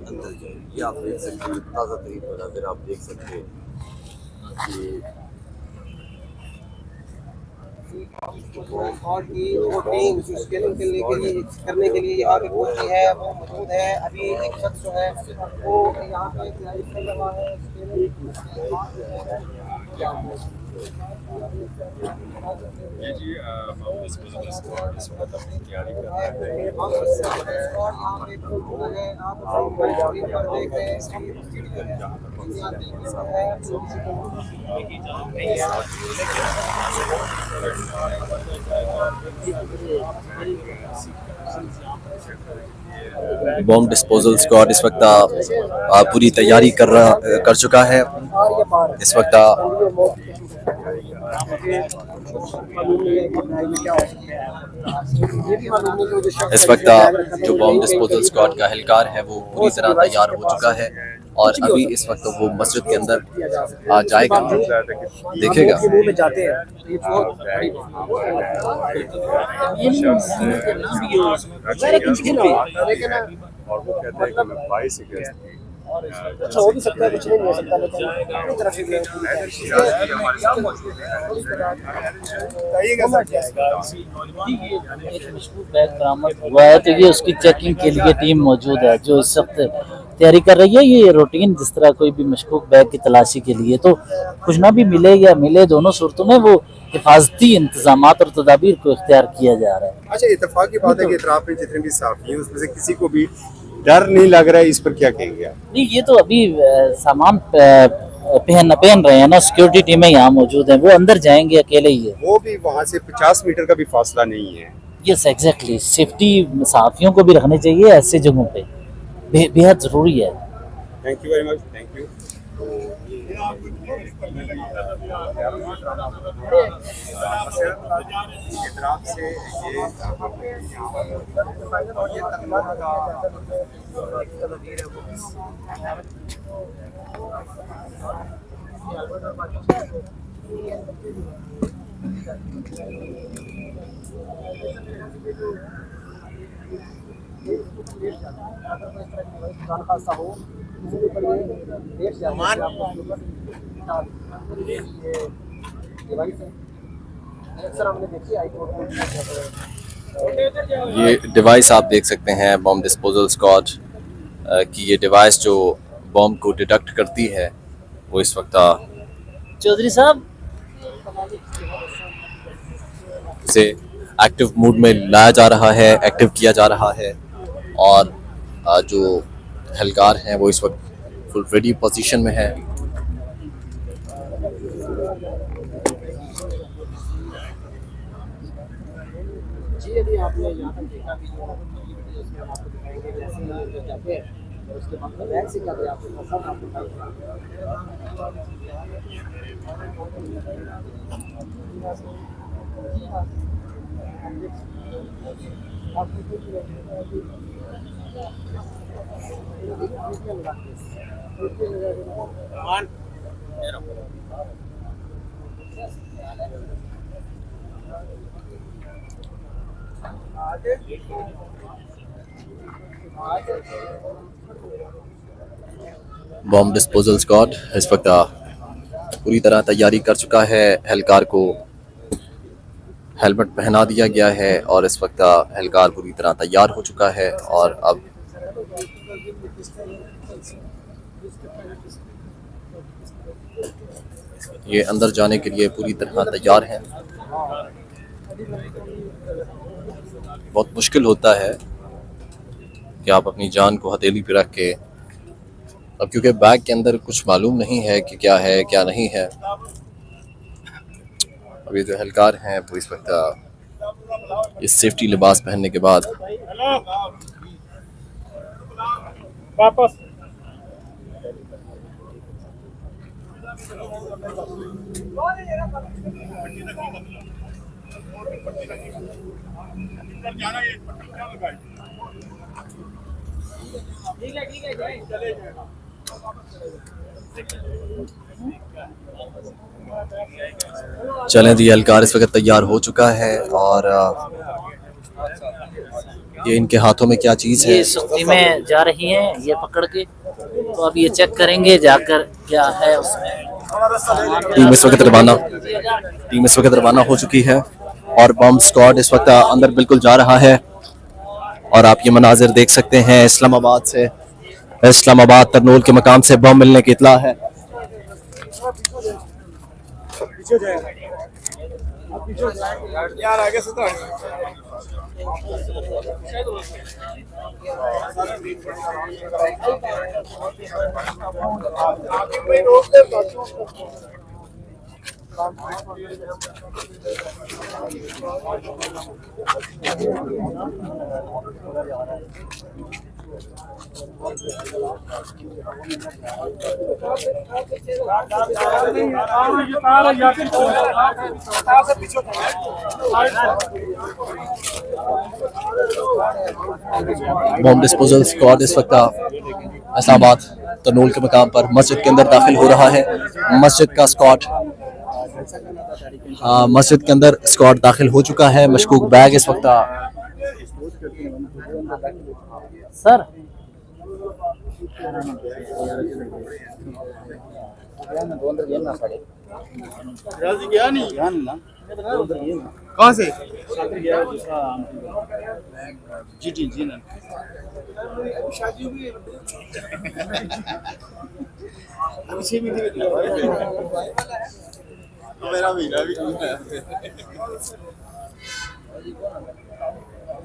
अंदर जाए, ये आप देख सकते हैं ताज़ा तरीन मनाज़िर आप देख सकते हैं कि और की वो टीम स्केलिंग करने के लिए यहाँ पे पहुंची है, वो मौजूद है। अभी एक शख्स जो है वो यहाँ पे तैयारी कर रहा है ये जी डिस्पोजल स्क्वाड इस वक्त अपनी तैयारी कर रहा है। बॉम्ब डिस्पोजल स्क्वाड इस वक्त पूरी तैयारी कर चुका है। इस वक्त जो बॉम्ब डिस्पोजल स्क्वाड का एहलकार है वो पूरी तरह तैयार हो चुका है और अभी इस वक्त वो मस्जिद के अंदर आ जाएगा, देखेगा। और वो कहते हैं कि मैं 22 अगस्त की अच्छा हो भी सकता है, कुछ नहीं हो सकता, लेकिन बैग बरामद हुआ है तो ये उसकी चेकिंग के लिए टीम मौजूद है जो इस वक्त तैयारी कर रही है। ये रूटीन जिस तरह कोई भी मशकूक बैग की तलाशी के लिए तो कुछ ना भी मिले या मिले, दोनों सूरतों में वो हिफाजती इंतजाम और तदाबीर को इख्तियार किया जा रहा है। अच्छा, इत्तेफाक की बात है कि इतराफ में जितने भी साफी हैं उसमें से किसी को भी डर नहीं लग रहा है, इस पर क्या कहेंगे आप? नहीं, ये तो अभी सामान पहन रहे हैं ना, सिक्योरिटी टीमें यहाँ मौजूद हैं, वो अंदर जाएंगे अकेले ही है। वो भी वहाँ से 50 मीटर का भी फासला नहीं है। यस एग्जैक्टली, सेफ्टी सहाफियों को भी रखनी चाहिए ऐसे जगहों पे, बेहद जरूरी है। Thank you very much, thank you. ये डिवाइस आप देख सकते हैं बॉम्ब डिस्पोजल स्क्वाड की। ये डिवाइस जो बॉम्ब को डिटेक्ट करती है वो इस वक्त चौधरी साहब इसे एक्टिव मोड में लाया जा रहा है, एक्टिव किया जा रहा है और जो एहलकार हैं वो इस वक्त फुल रेडी पोजीशन में है। जी अभी आपने यहाँ तक देखा भी जो वीडियो उसमें हम आपको दिखाएंगे, जैसे ही जाते हैं और उसके बाद बैग से क्या करें आपको सब आपको बॉम्ब डिस्पोजल स्क्वाड इस वक्त पूरी तरह तैयारी कर चुका है। एहलकार को हेलमेट पहना दिया गया है और इस वक्त एहलकार पूरी तरह तैयार हो चुका है और अब ये अंदर जाने के लिए पूरी तरह तैयार हैं। बहुत मुश्किल होता है कि आप अपनी जान को हथेली पे रख के, अब क्योंकि बैग के अंदर कुछ मालूम नहीं है कि क्या है क्या नहीं है। अभी जो एहलकार हैं वो इस वक्त इस सेफ्टी लिबास पहनने के बाद वापस ठीक है चले जाए। चलें जी, एहलकार इस वक्त तैयार हो चुका है और ये इनके हाथों में क्या चीज़ है? ये सुख्ती में जा रही हैं ये पकड़ के, तो अब ये चेक करेंगे जाकर क्या है उसमें। टीम इस वक्त रवाना हो चुकी है और बम स्क्वाड इस वक्त अंदर बिल्कुल जा रहा है। और आप ये मनाजिर देख सकते हैं इस्लामाबाद तरनोल के मकाम से बम मिलने की इत्तला है। यार आगे से तो बॉम्ब डिस्पोजल स्क्वाड इस वक्त इस्लामाबाद तरनोल के मकाम पर मस्जिद के अंदर दाखिल हो रहा है। मस्जिद का स्क्वाड मस्जिद के अंदर स्क्वाड दाखिल हो चुका है। मशकूक बैग इस वक्त सर कहाँ से?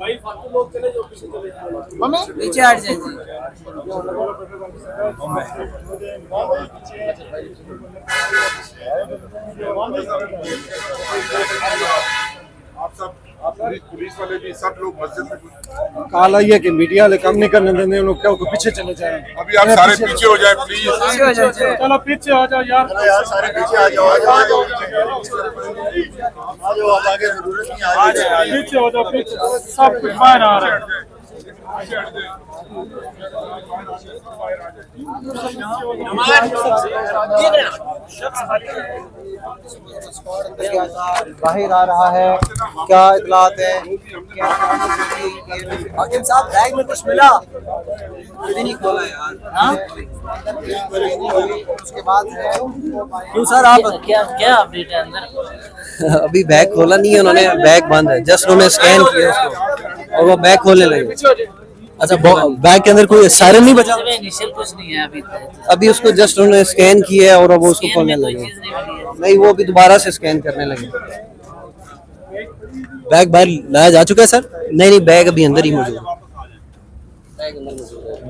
भाई फालतू लोग चले जो पीछे चले पीछे हट जाइए। पुलिस वाले भी सब लोग मस्जिद में काला ये कि मीडिया वाले कम नहीं करने देंगे, उन लोग क्या को पीछे चले जाए। अभी आप सारे पीछे हो जाए प्लीज। चलो पीछे हो जाओ यार सारे पीछे आ जाओ, पीछे हो जाओ पीछे सब कुछ बाहर आ रहा है। बाहर आ रहा है, क्या इतलात है? हाकिम साहब बैग में कुछ मिला? अभी नहीं खोला यार। हाँ? उसके बाद है क्यों सर आप क्या क्या अपडेट है अंदर? अभी बैग खोला नहीं है उन्होंने, बैग बंद है। जस्ट उन्होंने स्कैन किया उसको और वो बैग खोलने लगे। अच्छा, बैग के अंदर कोई सायरन नहीं बजा? इनिशियल कुछ नहीं है अभी अभी उसको जस्ट उन्होंने स्कैन किया है और अब वो उसको खोलने लगे। नहीं, वो अभी दोबारा से स्कैन करने लगे। बैग बाहर लाया जा चुका है सर? नहीं, बैग अभी अंदर ही मौजूद है।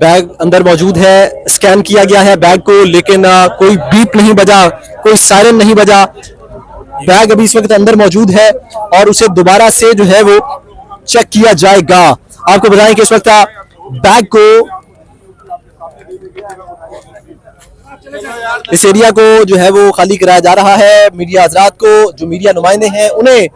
बैग अंदर मौजूद है, स्कैन किया गया है बैग को, लेकिन कोई बीप नहीं बजा, कोई सायरन नहीं बजा। बैग अभी इस वक्त अंदर मौजूद है और उसे दोबारा से जो है वो चेक किया जाएगा। आपको बताएं कि इस वक्त बैग को, इस एरिया को जो है वो खाली कराया जा रहा है। मीडिया हजरात को, जो मीडिया नुमाइंदे हैं, उन्हें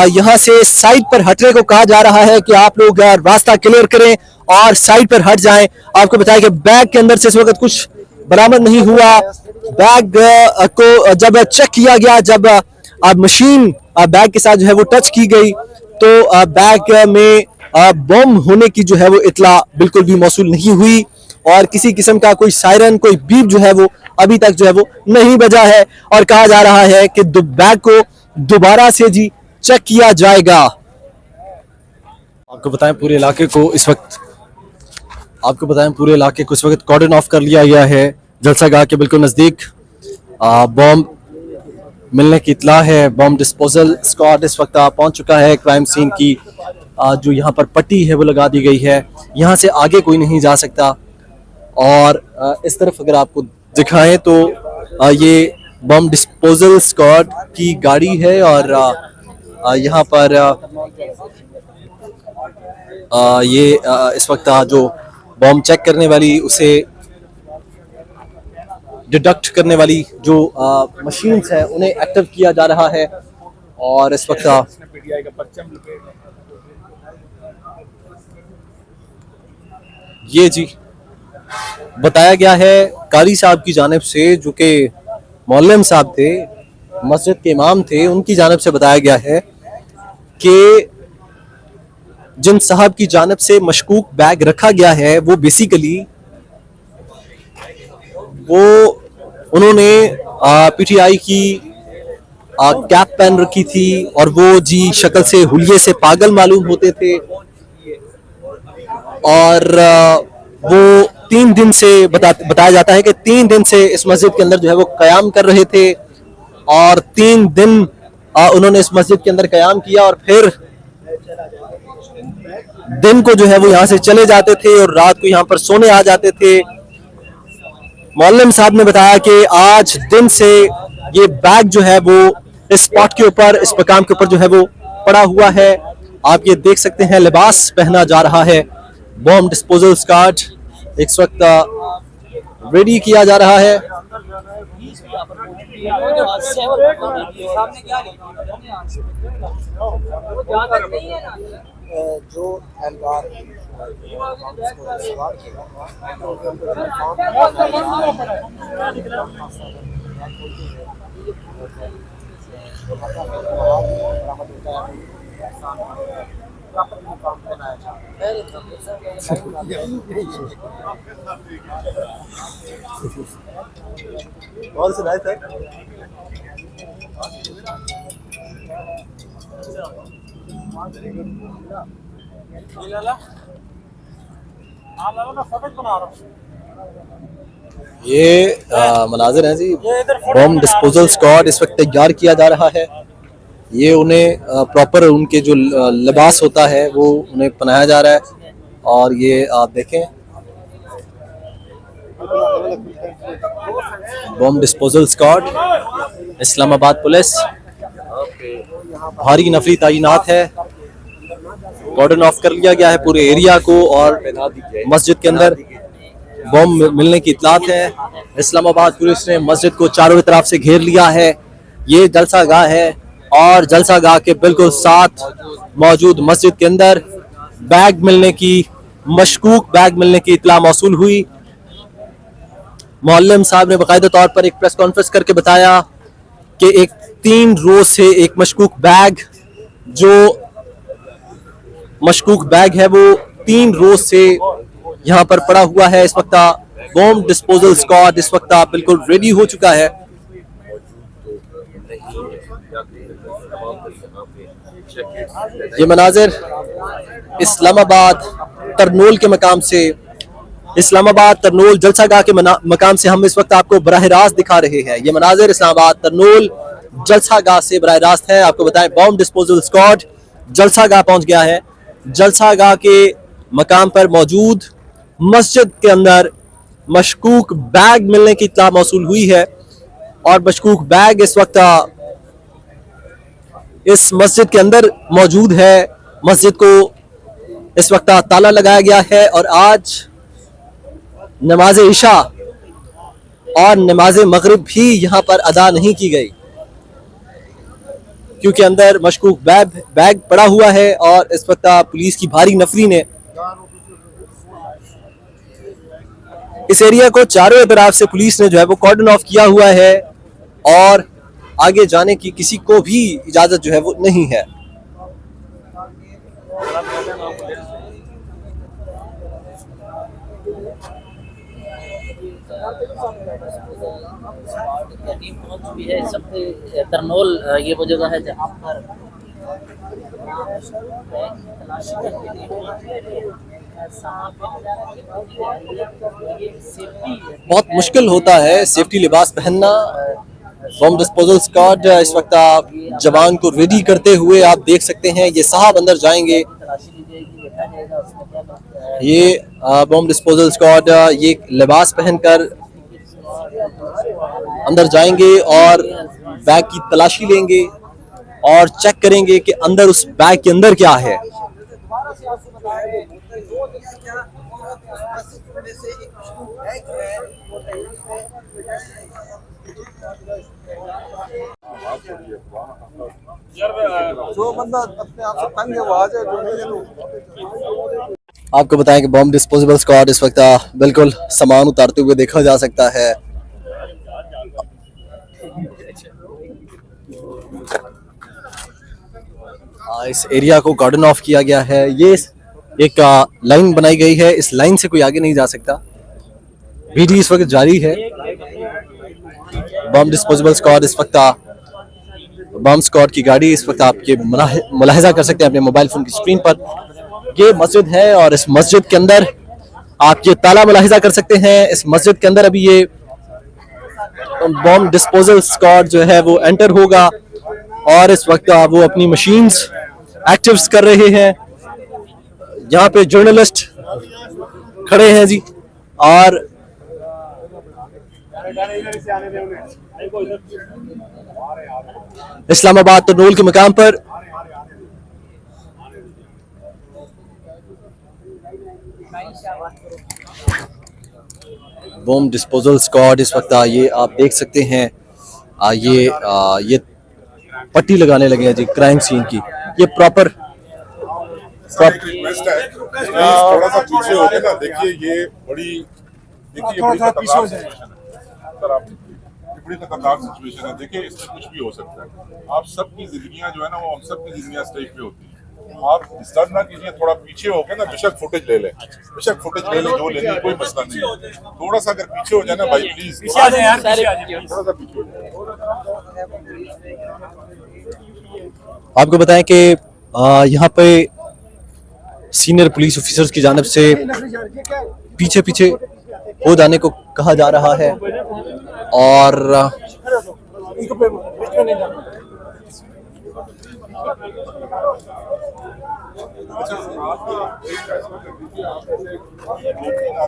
यहाँ से साइड पर हटने को कहा जा रहा है कि आप लोग रास्ता क्लियर करें और साइड पर हट जाएं। आपको बताएं कि बैग के अंदर से इस वक्त कुछ बरामद नहीं हुआ। बैग को जब चेक किया गया, जब मशीन बैग के साथ जो है वो टच की गई, तो बैग में बम होने की जो है वो इतला बिल्कुल भी मौसूल नहीं हुई और किसी किस्म का कोई सायरन, कोई बीप जो है वो अभी तक जो है वो नहीं बजा है। और कहा जा रहा है कि बैग को दोबारा से जी चेक किया जाएगा। आपको बताएं पूरे इलाके को इस वक्त कॉर्डन ऑफ कर लिया गया है। जलसागाह के बिल्कुल नज़दीक बम मिलने की इतला है। बम डिस्पोजल स्क्वाड इस वक्त पहुंच चुका है। क्राइम सीन की जो यहाँ पर पट्टी है वो लगा दी गई है, यहाँ से आगे कोई नहीं जा सकता। और इस तरफ अगर आपको दिखाएं तो ये बम डिस्पोजल स्क्वाड की गाड़ी है और यहाँ पर ये इस वक्त जो बम चेक करने वाली, उसे डिडक्ट करने वाली जो मशीन्स है उन्हें एक्टिव किया जा रहा है। और इस वक्त ये जी बताया गया है कारी साहब की जानिब से, जो कि मौलम साहब थे, मस्जिद के इमाम थे उनकी जानिब से बताया गया है कि जिन साहब की जानिब से मशकूक बैग रखा गया है वो बेसिकली वो उन्होंने पीटीआई की कैप पहन रखी थी और वो जी शक्ल से हुलिये से पागल मालूम होते थे और वो 3 दिन से बताया जाता है कि 3 दिन से इस मस्जिद के अंदर जो है वो कयाम कर रहे थे और 3 दिन उन्होंने इस मस्जिद के अंदर कयाम किया और फिर दिन को जो है वो यहाँ से चले जाते थे और रात को यहाँ पर सोने आ जाते थे। मौलम साहब ने बताया कि आज दिन से ये बैग जो है वो इस स्पॉट के ऊपर, इस मकाम के ऊपर जो है वो पड़ा हुआ है। आप ये देख सकते हैं लिबास पहना जा रहा है, बॉम्ब डिस्पोजल स्क्वाड इस वक्त रेडी किया जा रहा है। जो एहलकार और सुनाए सर। ये मनाजिर हैं जी, बॉम्ब डिस्पोजल स्क्वाड इस वक्त तैयार किया जा रहा है। ये उन्हें प्रॉपर उनके जो लिबास होता है वो उन्हें पहनाया जा रहा है और ये आप देखें bomb disposal squad Islamabad police, भारी नफरी तैनात है, कॉर्डन ऑफ कर लिया गया है पूरे एरिया को और मस्जिद के अंदर बॉम्ब मिलने की इतलात है। इस्लामाबाद पुलिस ने मस्जिद को चारों तरफ से घेर लिया है। ये जलसा गाह है और जलसा गाह के बिल्कुल साथ मौजूद मस्जिद के अंदर बैग मिलने की, मशकूक बैग मिलने की इतला मौसूल हुई। मौलम साहब ने बाकायदा तौर पर एक प्रेस कॉन्फ्रेंस करके बताया कि एक 3 रोज से एक मशकूक बैग, जो मशकूक बैग है वो 3 रोज से यहाँ पर पड़ा हुआ है। इस वक्त बॉम्ब डिस्पोजल स्क्वाड इस वक्त बिल्कुल रेडी हो चुका है। ये मनाजिर इस्लामाबाद तरनोल के मकाम से, इस्लामाबाद तरनोल जलसागाह के मकाम से हम इस वक्त आपको बराह रास्त दिखा रहे हैं। ये मनाजिर इस्लामाबाद तरनोल जलसागाह से बराह रास्त है। आपको बताएं बॉम्ब डिस्पोजल स्क्वाड जलसागाह पहुंच गया है। जलसागाह के मकाम पर मौजूद मस्जिद के अंदर मशकूक बैग मिलने की इत्तला मौसूल हुई है और मशकूक बैग इस वक्त इस मस्जिद के अंदर मौजूद है। मस्जिद को इस वक्त ताला लगाया गया है और आज नमाज इशा और नमाज मगरिब भी यहाँ पर अदा नहीं की गई क्योंकि अंदर मशकूक बैग पड़ा हुआ है और इस वक्त पुलिस की भारी नफरी ने इस एरिया को चारों तरफ से पुलिस ने जो है वो कॉर्डन ऑफ किया हुआ है और आगे जाने की किसी को भी इजाजत जो है वो नहीं है। तरनोल ये वो जगह है जहाँ पर बहुत मुश्किल होता है सेफ्टी लिबास पहनना। बॉम्ब डिस्पोजल स्क्वाड इस वक्त जवान को रेडी करते हुए आप देख सकते हैं ये साहब अंदर जाएंगे। ये बॉम्ब डिस्पोजल स्क्वाड ये लिबास पहनकर अंदर जाएंगे और बैग की तलाशी लेंगे और चेक करेंगे कि अंदर उस बैग के अंदर क्या है। जो बंदा अपने आप से तंग है वो आ जाए, जो नहीं आपको बताएं कि बॉम्ब डिस्पोजेबल स्क्वाड इस वक्त बिल्कुल सामान उतारते हुए देखा जा सकता है। इस एरिया को गार्डन ऑफ किया गया है। ये एक लाइन बनाई गई है, इस लाइन से कोई आगे नहीं जा सकता। बीडी इस वक्त जारी है। बम डिस्पोजेबल स्क्वाड इस वक्त बम स्क्वाड की गाड़ी इस वक्त आप ये मुलाहिजा कर सकते हैं अपने मोबाइल फोन की स्क्रीन पर। ये मस्जिद है और इस मस्जिद के अंदर आप ये ताला मुलाहिजा कर सकते हैं। इस मस्जिद के अंदर अभी ये बम डिस्पोजल स्क्वाड जो है वो एंटर होगा और इस वक्त वो अपनी मशीन्स एक्टिव्स कर रहे हैं। यहाँ पे जर्नलिस्ट खड़े हैं जी और इस्लामाबाद तरनूल के मकाम पर बम डिस्पोजल स्क्वाड इस वक्त ये आप देख सकते हैं ये पट्टी लगाने लगे हैं जी क्राइम सीन की। ये प्रॉपर रिक्वेस्ट है प्लीज थोड़ा सा पीछे हो गए ना। देखिए ये बड़ी खतरनाक सिचुएशन है सर। आप ये बड़ी खतरनाक सिचुएशन है। देखिए इसमें कुछ भी हो सकता है। आप सबकी जिंदगियां जो है ना वो हम सबकी जिंदगियां स्टेक पे होती है। आप डिस्टर्ब ना कीजिए। थोड़ा पीछे हो गए ना, बेशक फुटेज ले लें, बेशक फुटेज ले लें, जो लेनी कोई मसला नहीं है। थोड़ा सा अगर पीछे हो जाए ना भाई प्लीज, थोड़ा सा पीछे हो जाए। आपको बताएं कि यहाँ पे सीनियर पुलिस ऑफिसर्स की जानिब से पीछे पीछे हो जाने को कहा जा रहा है और अच्छा आप